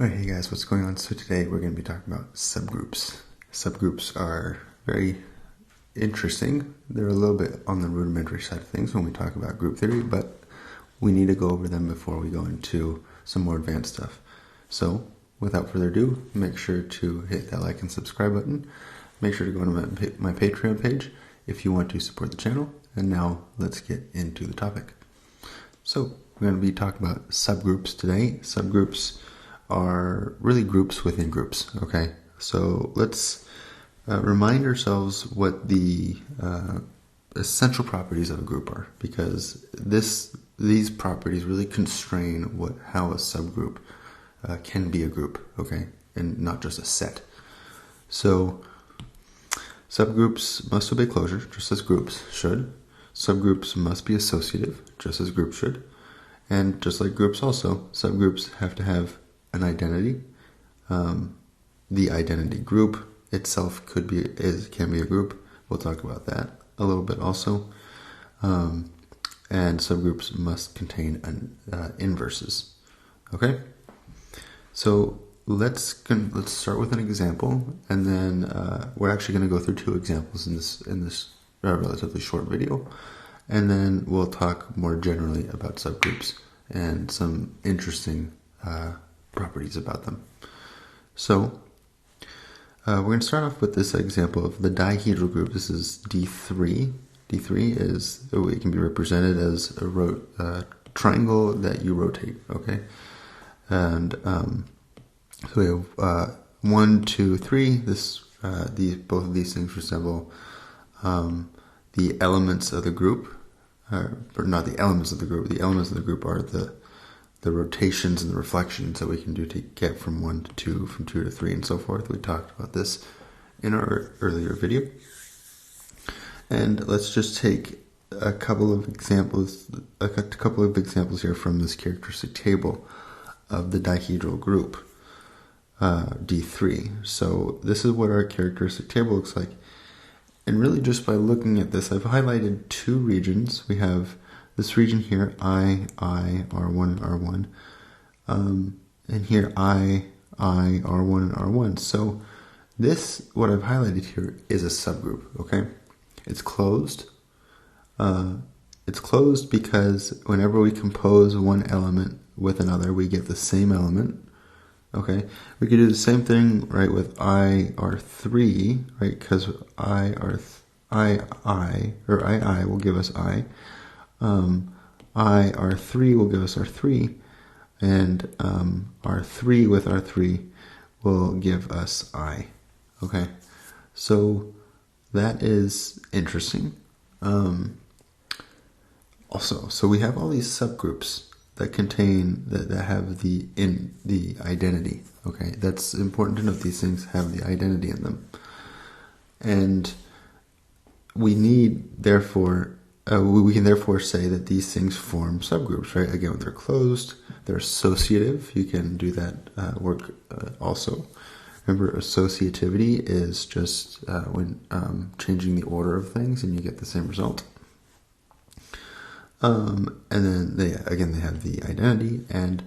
Alright, hey guys, what's going on? So today we're going to be talking about subgroups. Subgroups are very interesting. They're a little bit on the rudimentary side of things when we talk about group theory, but we need to go over them before we go into some more advanced stuff. So, without further ado, make sure to hit that like and subscribe button. Make sure to go to my Patreon page if you want to support the channel. And now let's get into the topic. So, we're going to be talking about subgroups today. Subgroups are really groups within groups, okay? So let's remind ourselves what the essential properties of a group are, because these properties really constrain how a subgroup can be a group, okay? And not just a set. So subgroups must obey closure, just as groups should. Subgroups must be associative, just as groups should. And just like groups also, subgroups have to have an identity. The identity group itself can be a group. We'll talk about that a little bit also. And subgroups must contain inverses. Okay. So let's start with an example, and then we're actually going to go through two examples in this relatively short video, and then we'll talk more generally about subgroups and some interesting properties about them. So we're going to start off with this example of the dihedral group. This is D3. D3 can be represented as a triangle that you rotate, okay? And so we have 1, 2, 3. Both of these things resemble the elements of the group, or not the elements of the group. The elements of the group are the rotations and the reflections that we can do to get from 1 to 2, from 2 to 3, and so forth. We talked about this in our earlier video. And let's just take a couple of examples here from this characteristic table of the dihedral group, D3. So this is what our characteristic table looks like. And really just by looking at this, I've highlighted two regions. We have this region here, I, R1, and R1. And here, I, R1, and R1. So what I've highlighted here is a subgroup, okay? It's closed. It's closed because whenever we compose one element with another, we get the same element, okay? We could do the same thing, right, with I, R3, right? Because I will give us I. R3 will give us R3, and R3 with R3 will give us I. Okay, so that is interesting. Also, so we have all these subgroups that have the identity. Okay, that's important to note. These things have the identity in them, and we can therefore say that these things form subgroups, right? Again, they're closed, they're associative. You can do that work also. Remember, associativity is just when changing the order of things and you get the same result. And then they have the identity, and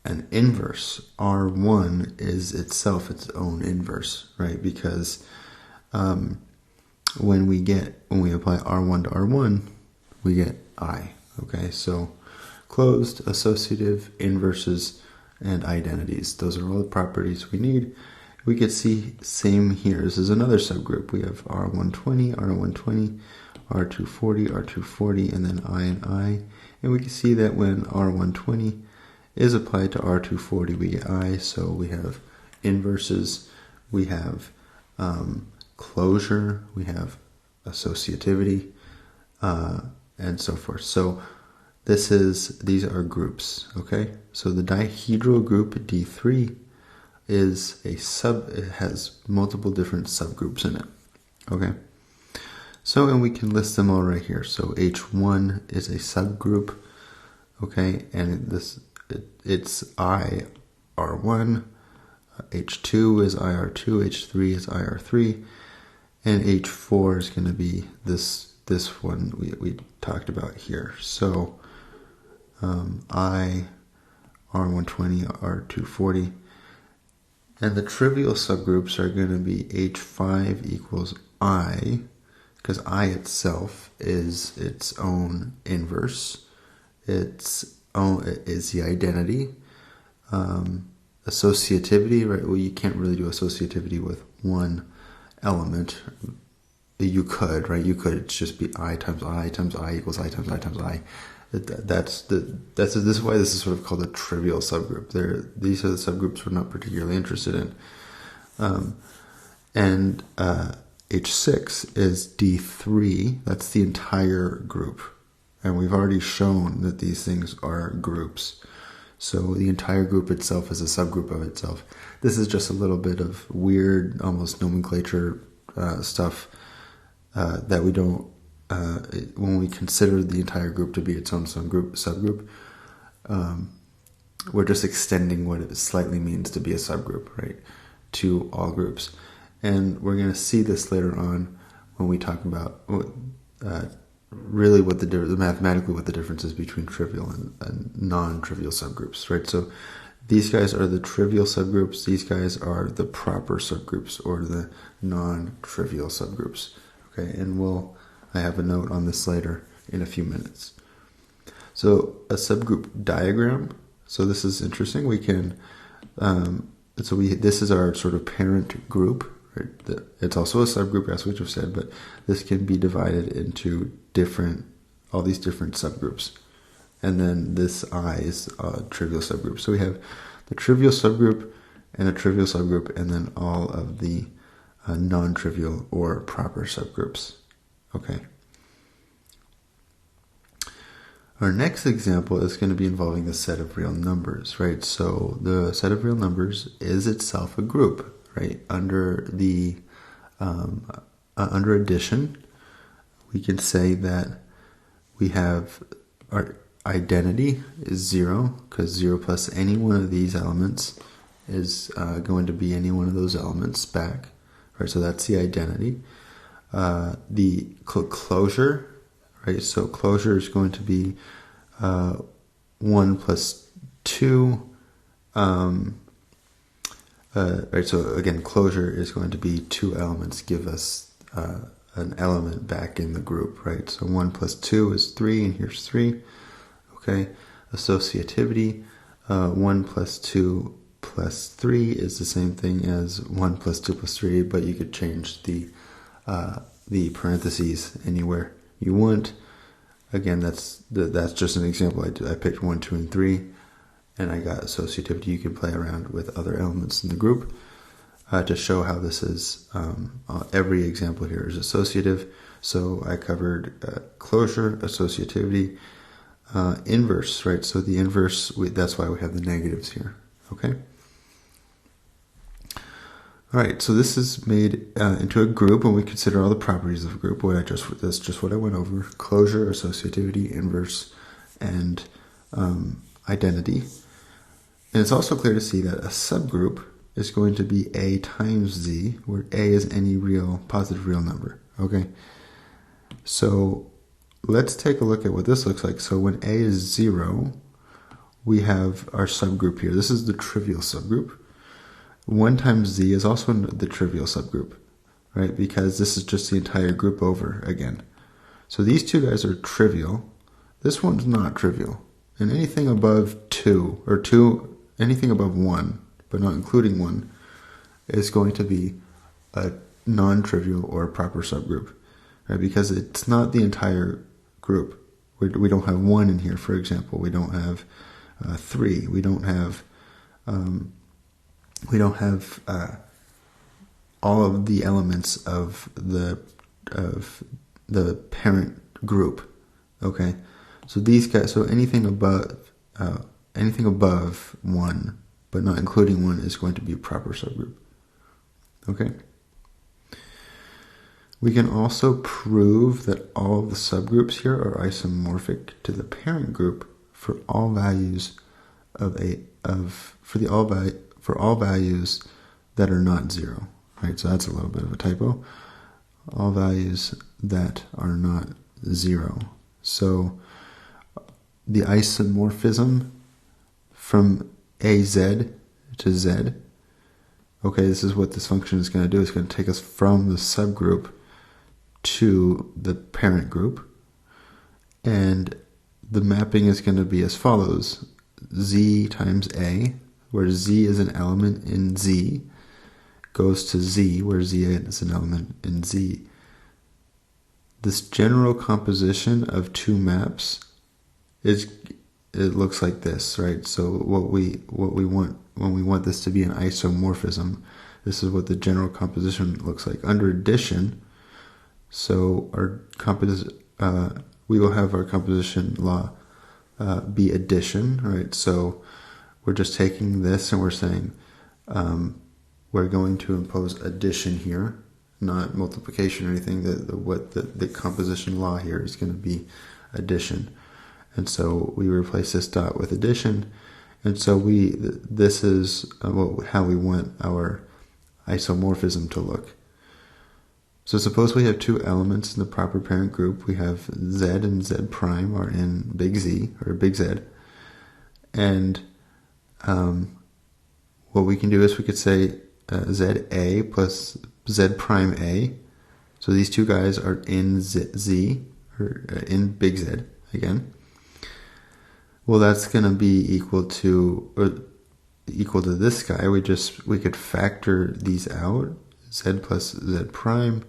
an inverse, R1, is itself its own inverse, right? Because when we apply R1 to R1, we get I. Okay, so closed, associative, inverses, and identities. Those are all the properties we need. We could see same here. This is another subgroup. We have R120, R120, R240, R240, and then I and I. And we can see that when R120 is applied to R240, we get I. So we have inverses, we have closure, we have associativity, and so forth. So these are groups, okay? So the dihedral group D3 is it has multiple different subgroups in it, okay? So, and we can list them all right here. So H1 is a subgroup, okay? And it's IR1, H2 is IR2, H3 is IR3, and H4 is going to be this one we talked about here. So I, R120, R240, And the trivial subgroups are going to be H5 equals I, because I itself is its own inverse. Its own is the identity. Associativity, right? Well, you can't really do associativity with one element. You could, right? You could. It's just be I times I times I equals I times I times I. This is why this is sort of called a trivial subgroup. These are the subgroups we're not particularly interested in. And H6 is D3. That's the entire group. And we've already shown that these things are groups. So the entire group itself is a subgroup of itself. This is just a little bit of weird, almost nomenclature stuff that we don't, when we consider the entire group to be its own subgroup, we're just extending what it slightly means to be a subgroup, right, to all groups. And we're going to see this later on when we talk about really what mathematically what the difference is between trivial and non-trivial subgroups, right? So these guys are the trivial subgroups. These guys are the proper subgroups or the non-trivial subgroups. Okay, and I have a note on this later in a few minutes. So a subgroup diagram. So this is interesting. We can, this is our sort of parent group. Right? It's also a subgroup, as we just said, but this can be divided into all these different subgroups. And then this I is a trivial subgroup. So we have the trivial subgroup and a trivial subgroup, and then all of the non-trivial or proper subgroups. Okay. Our next example is going to be involving the set of real numbers, right? So the set of real numbers is itself a group, right? Under the under addition, we can say that we have our identity is 0, because 0 plus any one of these elements is going to be any one of those elements back, right? So that's the identity. The closure, right? So closure is going to be 1 plus 2. Right. So again, closure is going to be 2 elements give us an element back in the group, right? So 1 plus 2 is 3, and here's 3. Okay. Associativity, 1 plus 2 plus 3 is the same thing as 1 plus 2 plus 3, but you could change the parentheses anywhere you want. Again, that's just an example. I picked 1, 2, and 3, and I got associativity. You can play around with other elements in the group to show how this is. Every example here is associative. So I covered closure, associativity, inverse, right? So the inverse, that's why we have the negatives here. Okay. All right, so this is made into a group when we consider all the properties of a group. That's just what I went over: closure, associativity, inverse, and identity. And it's also clear to see that a subgroup is going to be A times Z, where A is any positive real number. Okay, so let's take a look at what this looks like. So when A is 0, we have our subgroup here. This is the trivial subgroup. 1 times Z is also the trivial subgroup, right? Because this is just the entire group over again. So these two guys are trivial. This one's not trivial. And anything above 2, or anything above 1, but not including 1, is going to be a non-trivial or a proper subgroup, right? Because it's not the entire group. We don't have 1 in here, for example. We don't have 3. We don't have all of the elements of the parent group. Okay, so these guys. So anything above 1, but not including 1, is going to be a proper subgroup. Okay. We can also prove that all of the subgroups here are isomorphic to the parent group for all values for all values that are not 0. Right, so that's a little bit of a typo. All values that are not 0. So the isomorphism from AZ to Z Okay, this is what this function is going to do. It's going to take us from the subgroup to the parent group. And the mapping is going to be as follows. Z times A, where Z is an element in Z, goes to Z, where Z is an element in Z. This general composition of two maps it looks like this, right? So what we want when we want this to be an isomorphism, this is what the general composition looks like. Under addition, so our we will have our composition law be addition, right? So we're just taking this and we're saying we're going to impose addition here, not multiplication or anything. The composition law here is going to be addition. And so we replace this dot with addition. And so this is how we want our isomorphism to look. So suppose we have two elements in the proper parent group. We have Z and Z prime are in big Z, or big Z. And what we can do is we could say ZA plus Z prime A. So these two guys are in Z, or in big Z again. Well, that's going to be equal to this guy. We could factor these out. Z plus Z prime.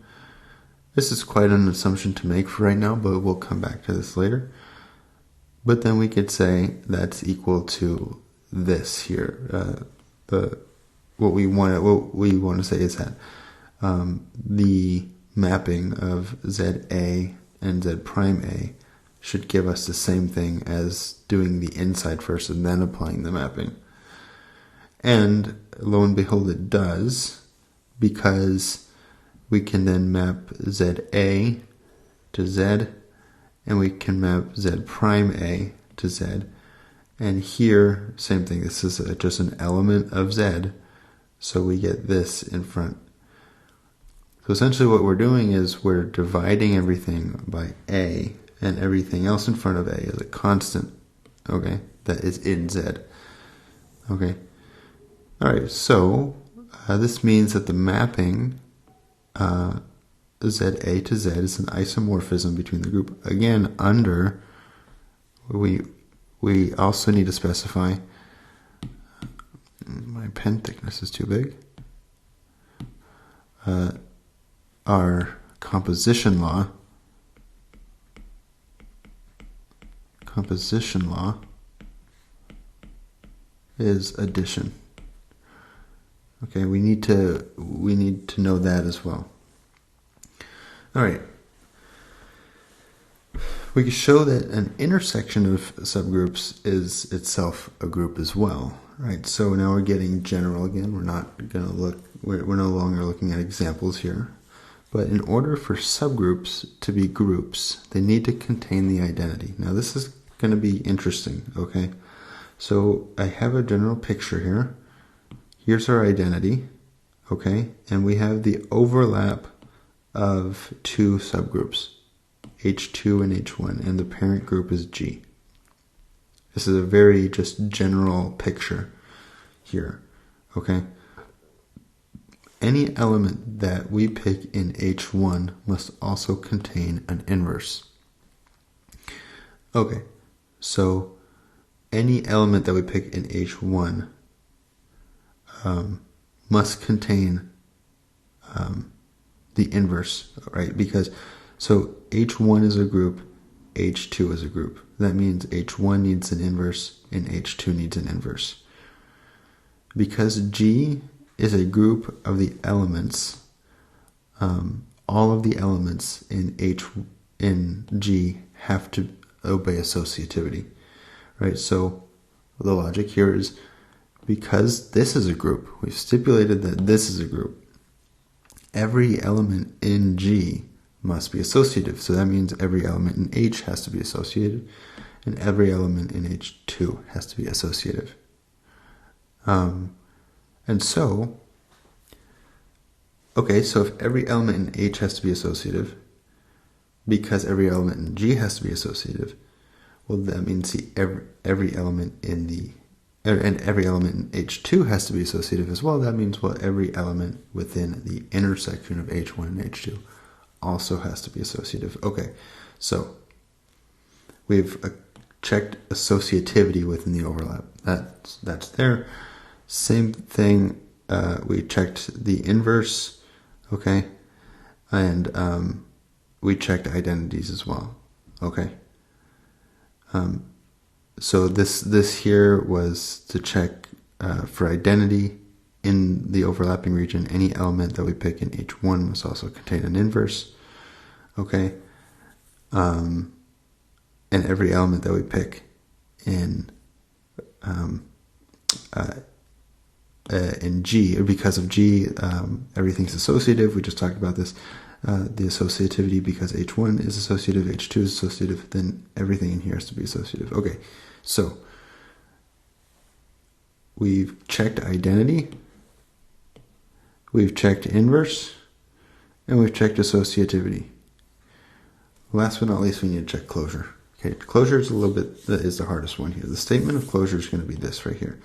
This is quite an assumption to make for right now, but we'll come back to this later. But then we could say that's equal to this here. What we want to say is that the mapping of ZA and Z prime A should give us the same thing as doing the inside first and then applying the mapping. And lo and behold, it does, because we can then map ZA to Z, and we can map Z prime A to Z. And here, same thing, this is just an element of Z, so we get this in front. So essentially what we're doing is we're dividing everything by A, and everything else in front of A is a constant, okay, that is in Z. Okay. Alright, so this means that the mapping ZA to Z is an isomorphism between the group. Again, under, we also need to specify, my pen thickness is too big, our composition law is addition. Okay, we need to know that as well. All right. We can show that an intersection of subgroups is itself a group as well, right? So now we're getting general again. We're no longer looking at examples here. But in order for subgroups to be groups, they need to contain the identity. Now this is going to be interesting, okay? So I have a general picture here. Here's our identity, okay? And we have the overlap of two subgroups, H2 and H1, and the parent group is G. This is a very just general picture here, okay? Any element that we pick in H1 must also contain an inverse. Okay, so any element that we pick in H1 must contain the inverse, right? Because, so H1 is a group, H2 is a group. That means H1 needs an inverse and H2 needs an inverse. Because G is a group of the elements, all of the elements in G have to obey associativity, right? So the logic here is, because this is a group, we've stipulated that this is a group, every element in G must be associative. So that means every element in H has to be associated, and every element in H2 has to be associative. And so, okay, so if every element in H has to be associative, because every element in G has to be associative, well, that means every element in and every element in H2 has to be associative as well. That means, well, every element within the intersection of H1 and H2 also has to be associative. Okay, so we've checked associativity within the overlap. That's there. Same thing, we checked the inverse, okay, and we checked identities as well, okay. So this here was to check for identity in the overlapping region. Any element that we pick in H1 must also contain an inverse, okay. And every element that we pick in G, because of G, everything's associative. We just talked about this. The associativity, because H1 is associative, H2 is associative, then everything in here has to be associative. Okay, so we've checked identity, we've checked inverse, and we've checked associativity. Last but not least, we need to check closure. Okay, closure is is the hardest one here. The statement of closure is going to be this right here.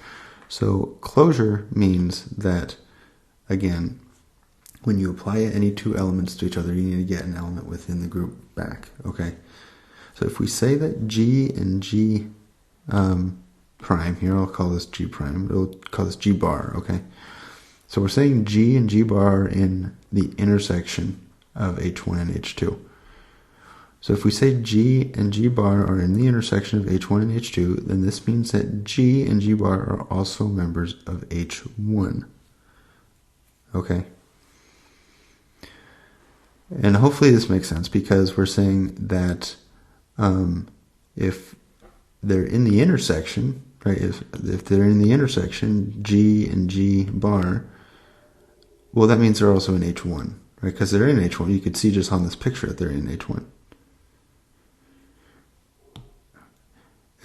So closure means that, again, when you apply any two elements to each other, you need to get an element within the group back, okay? So if we say that G and G prime, here I'll call this G prime, we'll call this G bar, okay? So we're saying G and G bar are in the intersection of H1 and H2. So if we say G and G bar are in the intersection of H1 and H2, then this means that G and G bar are also members of H1, okay? And hopefully this makes sense, because we're saying that if they're in the intersection, right? If they're in the intersection, G and G bar, well, that means they're also in H1, right? Because they're in H1. You could see just on this picture that they're in H1.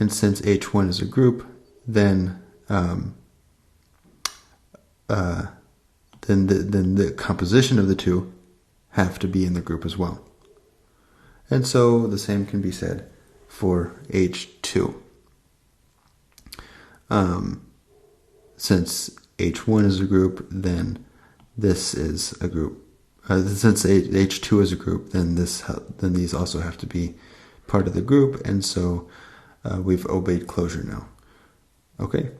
And since H1 is a group, then the composition of the two have to be in the group as well. And so the same can be said for H2. Since H1 is a group, then this is a group. Since H2 is a group, then these also have to be part of the group, and so we've obeyed closure now. Okay?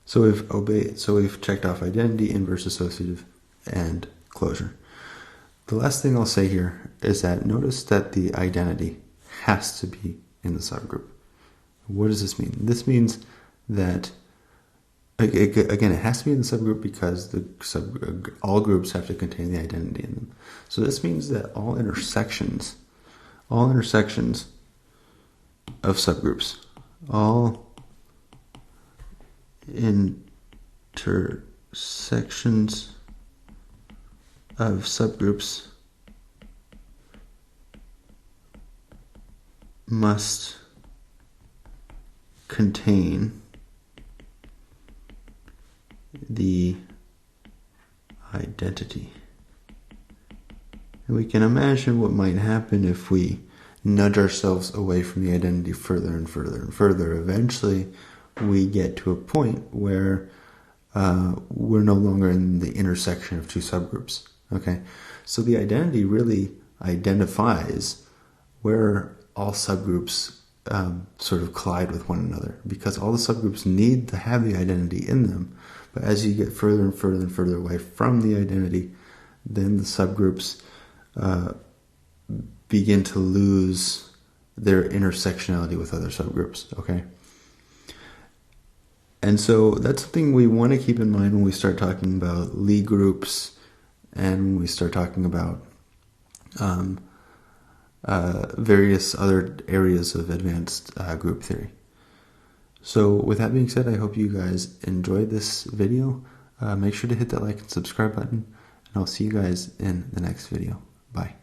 So we've checked off identity, inverse associative, and closure. The last thing I'll say here is that notice that the identity has to be in the subgroup. What does this mean? This means that, again, it has to be in the subgroup because all groups have to contain the identity in them. So this means that all intersections of subgroups, all intersections of subgroups must contain the identity. And we can imagine what might happen if we nudge ourselves away from the identity further and further and further. Eventually, we get to a point where we're no longer in the intersection of two subgroups. Okay, so the identity really identifies where all subgroups sort of collide with one another, because all the subgroups need to have the identity in them. But as you get further and further and further away from the identity, then the subgroups begin to lose their intersectionality with other subgroups, okay? And so that's something we want to keep in mind when we start talking about Lie groups and when we start talking about various other areas of advanced group theory. So with that being said, I hope you guys enjoyed this video. Make sure to hit that like and subscribe button, and I'll see you guys in the next video. Bye.